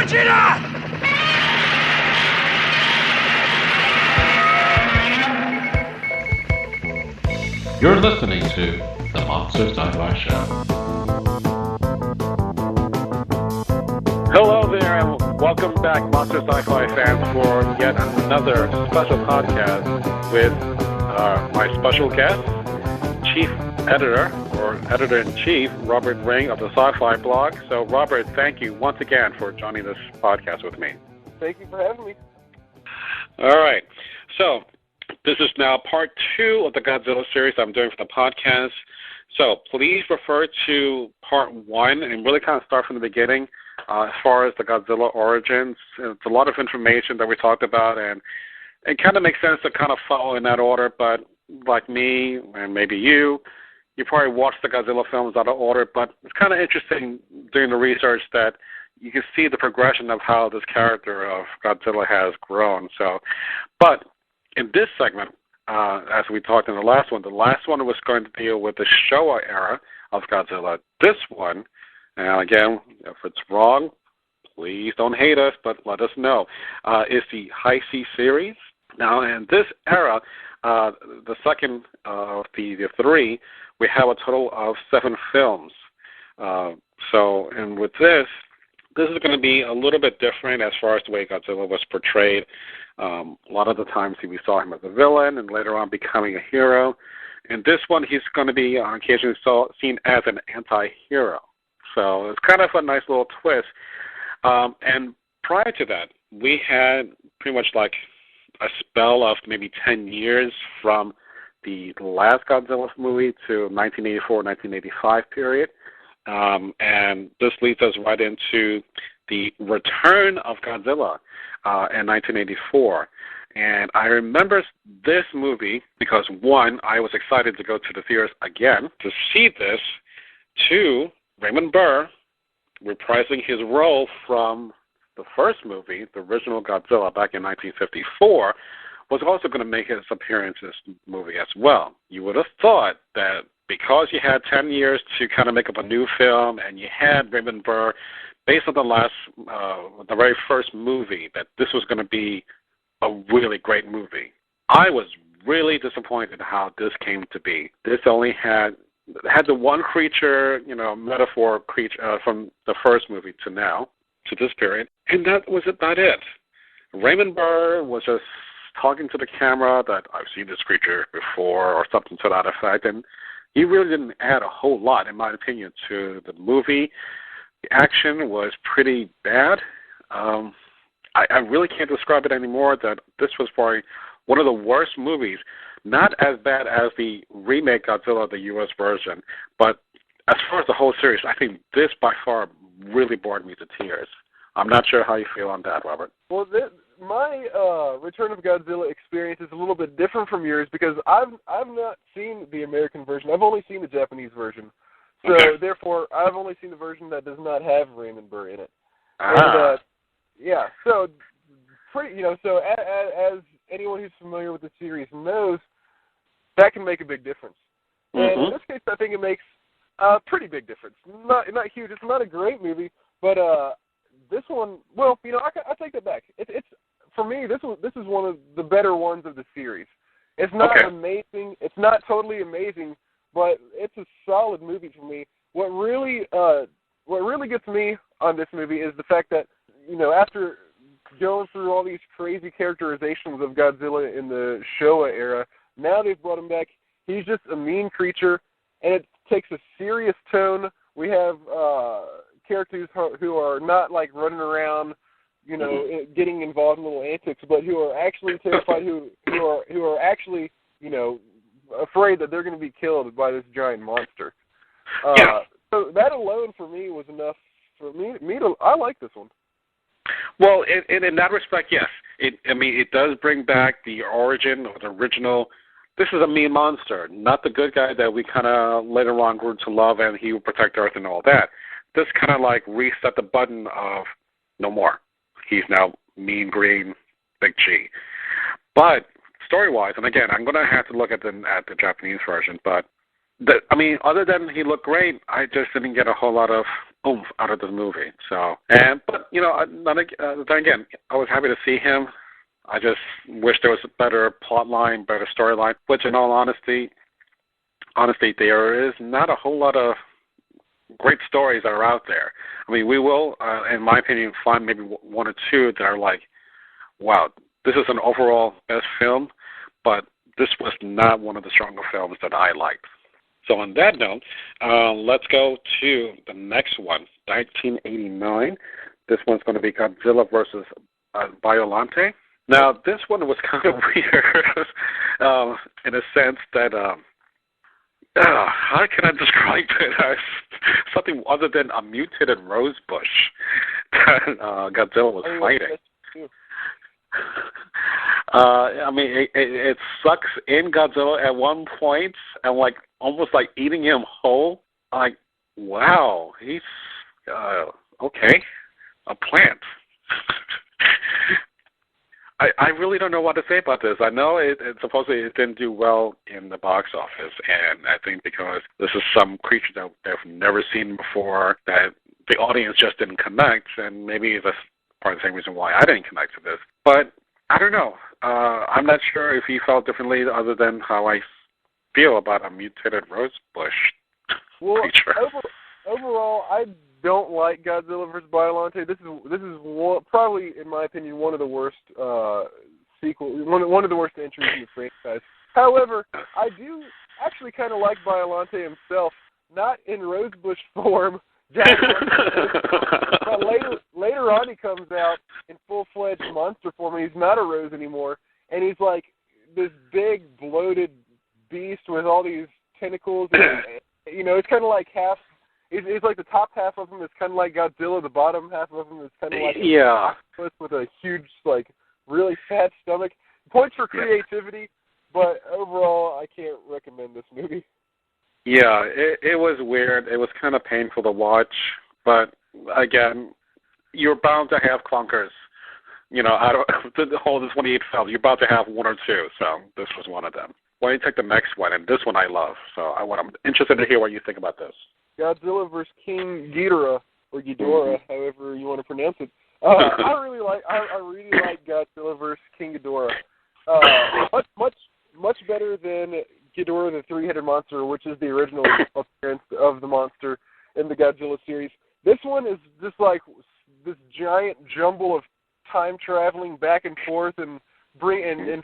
You're listening to the Monster Sci-Fi Show. Hello there, and welcome back, Monster Sci-Fi fans, for yet another special podcast with my special guest, Chief Editor, or Editor-in-Chief, Robert Ring of the Sci-Fi blog. So, Robert, thank you once again for joining this podcast with me. Thank you for having me. All right. So, this is now part 2 of the Godzilla series I'm doing for the podcast. So, please refer to part 1 and really kind of start from the beginning as far as the Godzilla origins. It's a lot of information that we talked about, and it kind of makes sense to kind of follow in that order, but like me and maybe you probably watched the Godzilla films out of order, but it's kind of interesting doing the research that you can see the progression of how this character of Godzilla has grown. So, but in this segment, as we talked in the last one was going to deal with the Showa era of Godzilla. This one, and again, if it's wrong, please don't hate us, but let us know, is the Heisei series. Now, in this era, the second of the 3, we have a total of 7 films. And with this is going to be a little bit different as far as the way Godzilla was portrayed. A lot of the times we saw him as a villain and later on becoming a hero. In this one, he's going to be on occasion seen as an anti-hero. So it's kind of a nice little twist. And prior to that, we had pretty much like a spell of maybe 10 years from the last Godzilla movie to 1984-1985 period. And this leads us right into the return of Godzilla in 1984. And I remember this movie because, 1, I was excited to go to the theaters again to see this. 2, Raymond Burr reprising his role from the first movie, the original Godzilla back in 1954, was also going to make his appearance in this movie as well. You would have thought that because you had 10 years to kind of make up a new film and you had Raymond Burr, based on the very first movie, that this was going to be a really great movie. I was really disappointed how this came to be. This only had the one creature, metaphor creature from the first movie to now, to this period, and that was about it. Raymond Burr was just talking to the camera that I've seen this creature before or something to that effect, and he really didn't add a whole lot, in my opinion, to the movie. The action was pretty bad. I really can't describe it anymore, that this was probably one of the worst movies, not as bad as the remake Godzilla, the U.S. version, but as far as the whole series, I think this by far really bored me to tears. I'm not sure how you feel on that, Robert. Well, my Return of Godzilla experience is a little bit different from yours because I've not seen the American version. I've only seen the Japanese version. So, Therefore, I've only seen the version that does not have Raymond Burr in it. And, so so as anyone who's familiar with the series knows, that can make a big difference. And in this case, I think it makes a pretty big difference. Not huge. It's not a great movie, but this one, I take that back. It's for me, this is one of the better ones of the series. It's not amazing. It's not totally amazing, but it's a solid movie for me. What really gets me on this movie is the fact that, after going through all these crazy characterizations of Godzilla in the Showa era, now they've brought him back. He's just a mean creature, and it takes a serious tone. We have characters who are not like running around, getting involved in little antics, but who are actually terrified, who are actually, afraid that they're going to be killed by this giant monster. So that alone for me was enough for me to. I like this one. Well, in that respect, yes. It does bring back the origin or the original. This is a mean monster, not the good guy that we kind of later on grew to love, and he will protect Earth and all that. This kind of like reset the button of no more. He's now mean, green, big G. But story-wise, and again, I'm going to have to look at the Japanese version, but other than he looked great, I just didn't get a whole lot of oomph out of the movie. So, but then again, I was happy to see him. I just wish there was a better plot line, better storyline. Which, in all honesty, there is not a whole lot of great stories that are out there. I mean, we will, in my opinion, find maybe one or two that are like, wow, this is an overall best film, but this was not one of the stronger films that I liked. So on that note, let's go to the next one, 1989. This one's going to be Godzilla versus Biollante. Now, this one was kind of weird in a sense that, how can I describe it as something other than a mutated rose bush that Godzilla was fighting? I mean, it sucks in Godzilla at one point and like almost like eating him whole. Like, wow, he's okay, a plant. I really don't know what to say about this. I know it supposedly it didn't do well in the box office, and I think because this is some creature that they've never seen before, that the audience just didn't connect, and maybe that's part of the same reason why I didn't connect to this. But I don't know. I'm not sure if he felt differently other than how I feel about a mutated rose bush creature. Overall, I don't like Godzilla vs. Biollante. This is probably, in my opinion, one of the worst one of the worst entries in the franchise. However, I do actually kind of like Biollante himself, not in rosebush form, but later on he comes out in full-fledged monster form, and he's not a rose anymore, and he's like this big, bloated beast with all these tentacles, and, it's kind of like half. It's like the top half of him is kind of like Godzilla. The bottom half of him is kind of like an octopus with a huge, like, really fat stomach. Points for creativity, but overall, I can't recommend this movie. Yeah, it was weird. It was kind of painful to watch, but again, you're bound to have clunkers. Out of the whole 28 films, you're bound to have one or two. So this was one of them. Why don't you take the next one? And this one I love. So I'm interested to hear what you think about this. Godzilla vs. King Ghidorah, or Ghidorah, however you want to pronounce it. I really like Godzilla vs. King Ghidorah. Much better than Ghidorah the three-headed monster, which is the original appearance of the monster in the Godzilla series. This one is just like this giant jumble of time traveling back and forth and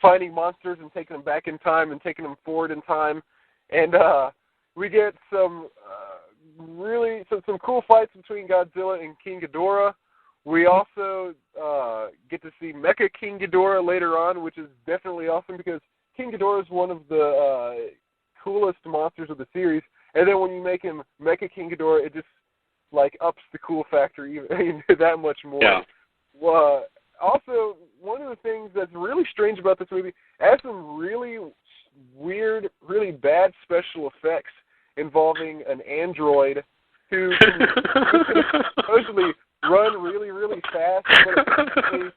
finding monsters and taking them back in time and taking them forward in time, and we get some cool fights between Godzilla and King Ghidorah. We also get to see Mecha King Ghidorah later on, which is definitely awesome because King Ghidorah is one of the coolest monsters of the series. And then when you make him Mecha King Ghidorah, it just like ups the cool factor even that much more. Yeah. Also, one of the things that's really strange about this movie, it has some really weird, really bad special effects involving an android who can supposedly run really, really fast, but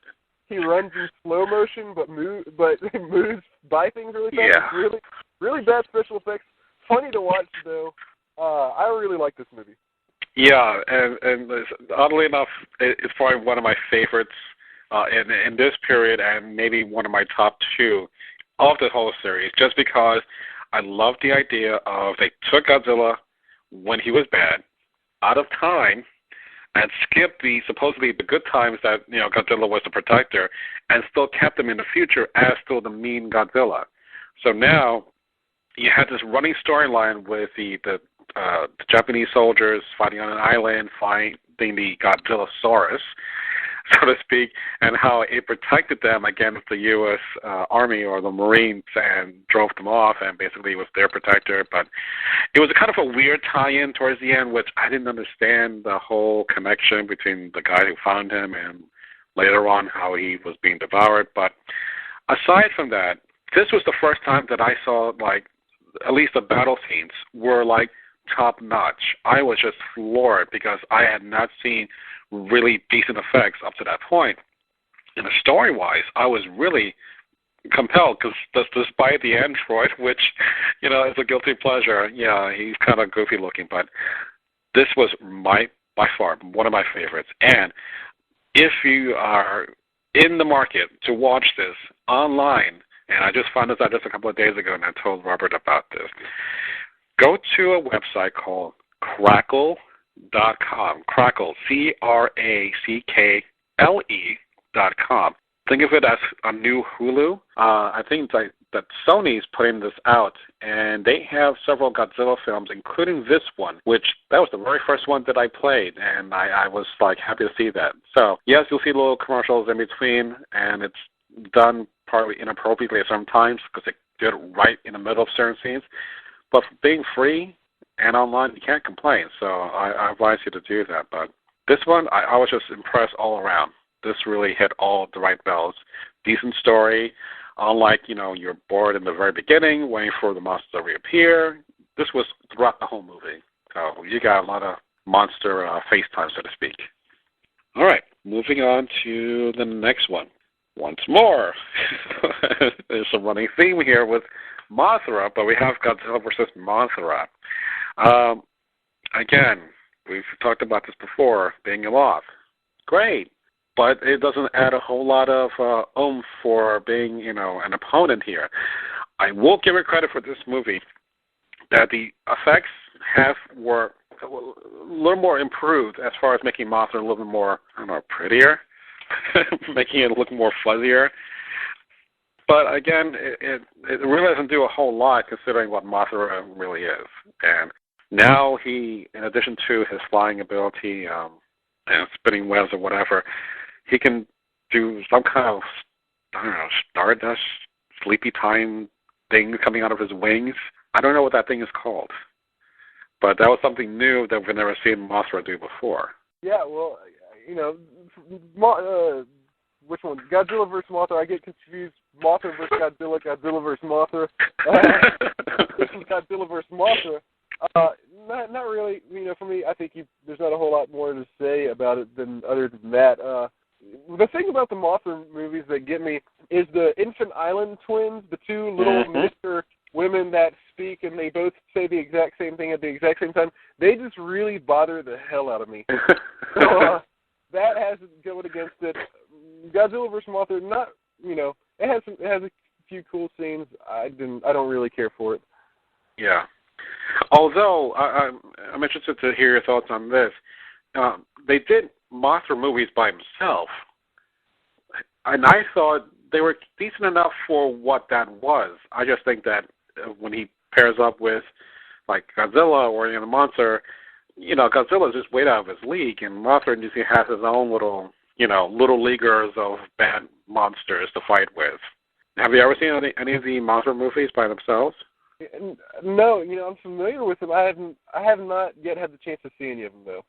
he runs in slow motion, but moves by things really fast. Yeah. Really, really bad special effects. Funny to watch, though. I really like this movie. Yeah, and oddly enough, it's probably one of my favorites in this period, and maybe one of my top two of the whole series, just because I love the idea of they took Godzilla when he was bad out of time and skipped the supposedly the good times that Godzilla was the protector, and still kept him in the future as still the mean Godzilla. So now you had this running storyline with the Japanese soldiers fighting on an island, fighting the Godzillasaurus, so to speak, and how it protected them against the U.S. Army or the Marines and drove them off, and basically was their protector. But it was kind of a weird tie-in towards the end, which I didn't understand the whole connection between the guy who found him and later on how he was being devoured. But aside from that, this was the first time that I saw, like, at least the battle scenes were, like, top-notch. I was just floored because I had not seen really decent effects up to that point. And story-wise, I was really compelled because despite the android, which, is a guilty pleasure, yeah, he's kind of goofy looking, but this was my by far one of my favorites. And if you are in the market to watch this online, and I just found this out just a couple of days ago, and I told Robert about this, go to a website called Crackle.com. Crackle, Crackle.com. Think of it as a new Hulu. I think that Sony's putting this out, and they have several Godzilla films, including this one, which that was the very first one that I played, and I was like happy to see that. So yes, you'll see little commercials in between, and it's done partly inappropriately sometimes because they did it right in the middle of certain scenes. But being free and online, you can't complain. So I advise you to do that. But this one, I was just impressed all around. This really hit all the right bells. Decent story. Unlike, you're bored in the very beginning, waiting for the monster to reappear. This was throughout the whole movie. So you got a lot of monster face time, so to speak. All right, moving on to the next one. Once more, there's a running theme here with Mothra, but we have Godzilla versus Mothra. Again, we've talked about this before, being a moth. Great. But it doesn't add a whole lot of oomph for being, an opponent here. I will give it credit for this movie that the effects were a little more improved as far as making Mothra a little bit more, prettier, making it look more fuzzier. But again, it really doesn't do a whole lot considering what Mothra really is. And now he, in addition to his flying ability and spinning webs or whatever, he can do some kind of, stardust, sleepy time thing coming out of his wings. I don't know what that thing is called. But that was something new that we've never seen Mothra do before. Yeah, well, which one? Godzilla versus Mothra. I get confused. Mothra versus Godzilla, Godzilla versus Mothra. This is Godzilla versus Mothra. Not really. For me, I think there's not a whole lot more to say about it other than that. The thing about the Mothra movies that get me is the Infant Island twins, the two little miniature women that speak and they both say the exact same thing at the exact same time. They just really bother the hell out of me. So that has going against it. Godzilla vs. Mothra, it has a few cool scenes. I don't really care for it. Yeah. Although I'm interested to hear your thoughts on this. They did Mothra movies by himself, and I thought they were decent enough for what that was. I just think that when he pairs up with like Godzilla or the monster, Godzilla is just way out of his league, and Mothra just has his own little leaguers of bad monsters to fight with. Have you ever seen any of the Mothra movies by themselves? No, I'm familiar with them. I have not yet had the chance to see any of them though.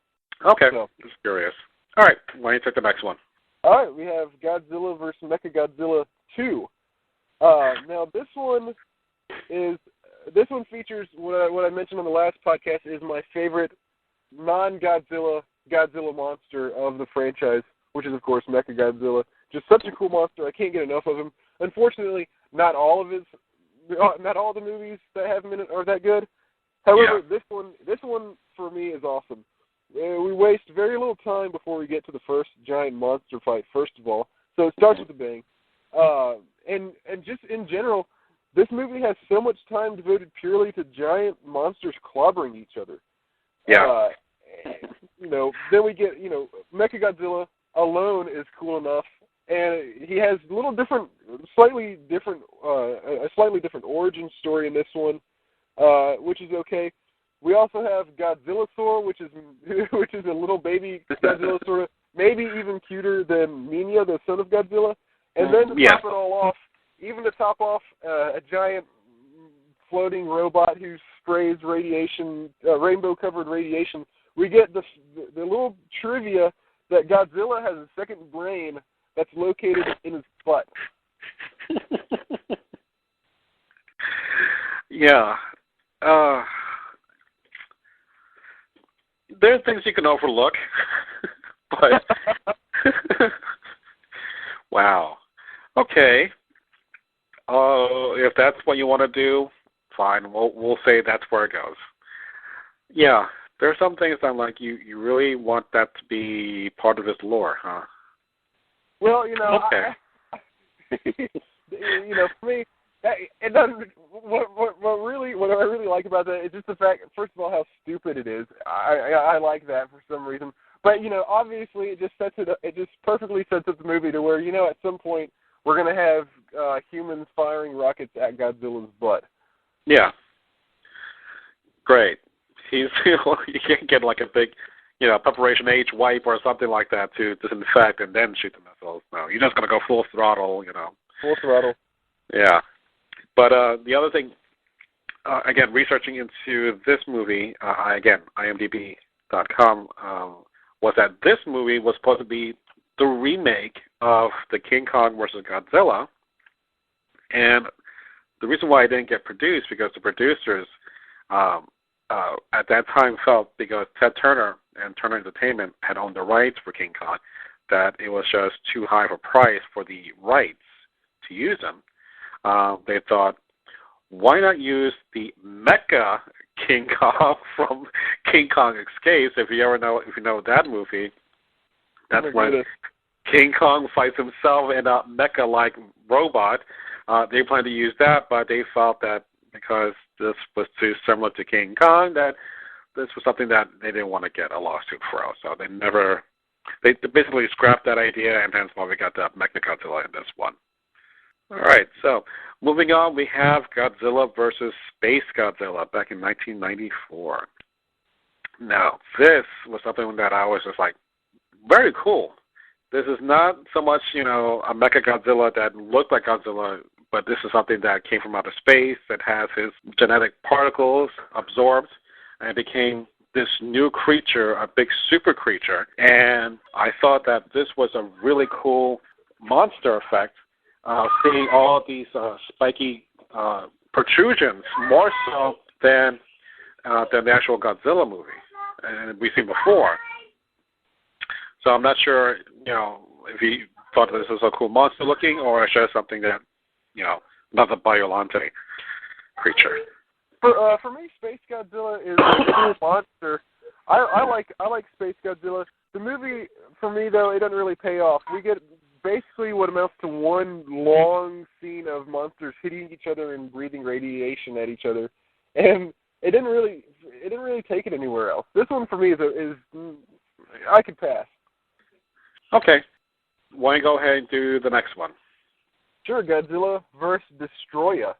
Okay, so. Just curious. All right, why don't you take the next one? All right, we have Godzilla vs. Mechagodzilla 2. Now this one features what I mentioned on the last podcast is my favorite non-Godzilla monster of the franchise, which is of course Mechagodzilla. Just such a cool monster. I can't get enough of him. Unfortunately, not all the movies that have him in it are that good. However, this one for me is awesome. We waste very little time before we get to the first giant monster fight, first of all. So it starts with a bang. And just in general, this movie has so much time devoted purely to giant monsters clobbering each other. Yeah. Then we get, Mechagodzilla alone is cool enough, and he has a slightly different origin story in this one, which is okay. We also have Godzillasaur, which is a little baby Godzilla, sort of maybe even cuter than Minya, the son of Godzilla. And then to top off, a giant floating robot who sprays radiation, rainbow-covered radiation. We get the little trivia that Godzilla has a second brain that's located in his butt. Yeah. There are things you can overlook, but wow. Okay. If that's what you want to do, fine. We'll say that's where it goes. Yeah, there are some things that like you really want that to be part of his lore, huh? Well, you know, okay. You know, for me, it doesn't. What I really like about that is just the fact, first of all, how stupid it is. I like that for some reason. But you know, obviously, it just sets it up. It just perfectly sets up the movie to where, you know, at some point we're gonna have humans firing rockets at Godzilla's butt. Yeah. Great. You can't get like a big, you know, Preparation H wipe or something like that to disinfect and then shoot the missiles. No, you're just gonna go full throttle, you know. Full throttle. Yeah. But the other thing, again, researching into this movie, again, IMDb.com, was that this movie was supposed to be the remake of the King Kong versus Godzilla. And the reason why it didn't get produced, because the producers at that time felt, because Ted Turner and Turner Entertainment had owned the rights for King Kong, that it was just too high of a price for the rights to use them. They thought, why not use the Mecha King Kong from King Kong Escapes? If you know that movie, that's when King Kong fights himself in a mecha-like robot. They planned to use that, but they felt that because this was too similar to King Kong, that this was something that they didn't want to get a lawsuit for. So they basically scrapped that idea, and hence why we got the Mechagodzilla in this one. All right, so moving on, we have Godzilla versus Space Godzilla back in 1994. Now, this was something that I was just like, very cool. This is not so much, you know, a Mechagodzilla that looked like Godzilla, but this is something that came from outer space, that has his genetic particles absorbed, and became this new creature, a big super creature. And I thought that this was a really cool monster effect, seeing all these spiky protrusions, more so than the actual Godzilla movie, and we've seen before. So I'm not sure, you know, if you thought this was a cool monster looking, or it's just something that, you know, another Biollante creature. For me, Space Godzilla is a cool monster. I like Space Godzilla. The movie, for me though, it doesn't really pay off. We get basically what amounts to one long scene of monsters hitting each other and breathing radiation at each other, and it didn't really take it anywhere else. This one for me is I could pass. Okay, why don't you go ahead and do the next one? Sure, Godzilla vs. Destroya.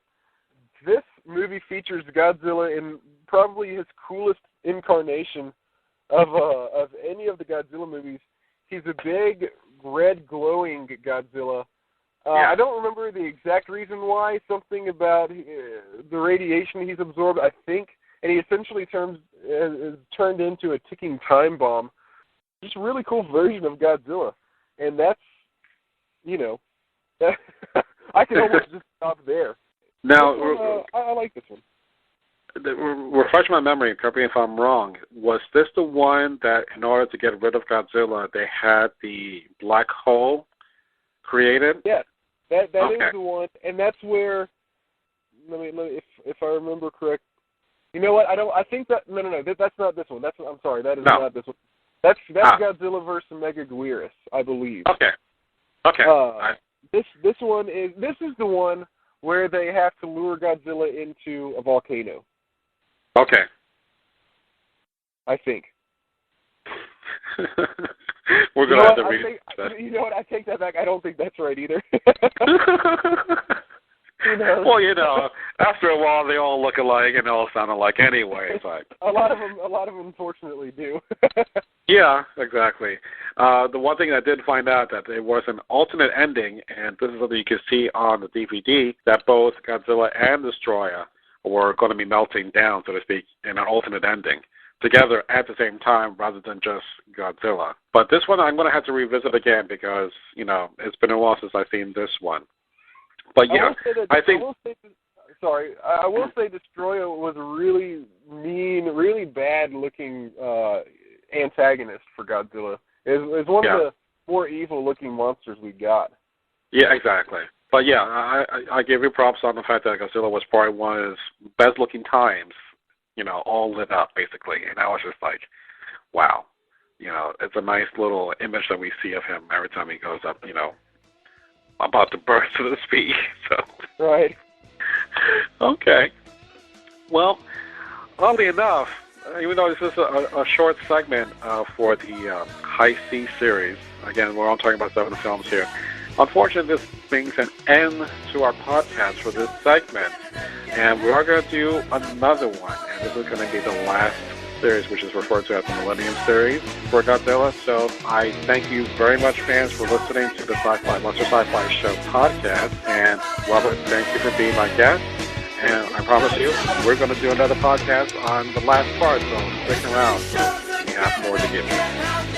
This movie features Godzilla in probably his coolest incarnation of any of the Godzilla movies. He's a big, red, glowing Godzilla. I don't remember the exact reason why. Something about the radiation he's absorbed, I think, and he essentially is turned into a ticking time bomb. Just a really cool version of Godzilla, and that's, you know, I can almost just stop there. Now, I like this one. Refresh my memory, correct me if I'm wrong. Was this the one that, in order to get rid of Godzilla, they had the black hole created? Yeah, that okay. is the one, and that's where. Let me if I remember correct. You know what? I think that no. That's not this one. I'm sorry. That is not this one. That's Godzilla versus Megaguirus, I believe. Okay. This one is the one where they have to lure Godzilla into a volcano. Okay. I think. We're going to have to read that. You know what? I take that back. I don't think that's right either. Well, you know, after a while, they all look alike and they all sound alike anyway. It's like a lot of them, unfortunately, do. Yeah, exactly. The one thing I did find out that there was an alternate ending, and this is something you can see on the DVD, that both Godzilla and Destroya were going to be melting down, so to speak, in an alternate ending together at the same time rather than just Godzilla. But this one I'm going to have to revisit again because, you know, it's been a while since I've seen this one. But yeah, I will say Destroya was a really mean, really bad-looking antagonist for Godzilla. It's one of the more evil-looking monsters we got. Yeah, exactly. But yeah, I give you props on the fact that Godzilla was probably one of his best-looking times all lit up, basically. And I was just like, wow. It's a nice little image that we see of him every time he goes up, about to burst, so to speak. So. Right. Okay. Well, oddly enough, even though this is a short segment for the Heisei series, again, we're all talking about 7 films here. Unfortunately, this brings an end to our podcast for this segment, and we are going to do another one, and this is going to be the last series, which is referred to as the Millennium Series for Godzilla. So I thank you very much, fans, for listening to the Monster Sci-Fi Show podcast, and Robert, thank you for being my guest. And I promise you, we're going to do another podcast on the last part, so stick around. We have more to give you.